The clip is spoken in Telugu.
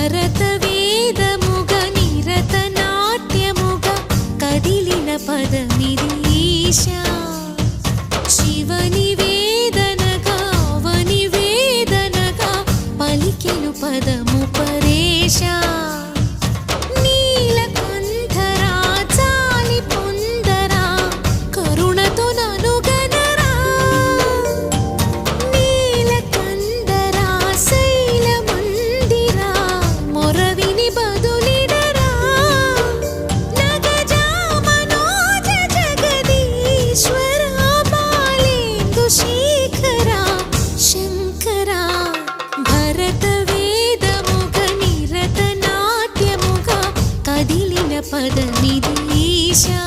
భరతవేదముగ నిరతనాట్యముగ కదిలిన పదమిది ఈశా శివని వేదనగా అవని వేదనగా పలికెను పదము పరేశా నీలకంఠరా చాలి పొందరా కరుణతో ననుగనరా నీలకందరా శైలమందిరా మొరవిని బదులిడరా నగజా మనోజ జగదీశ్వరా బాలేందు శేఖరా శంకరా భరతవేదముగ నిరతనాట్యముగ కదిలిన పదమిది ఈశా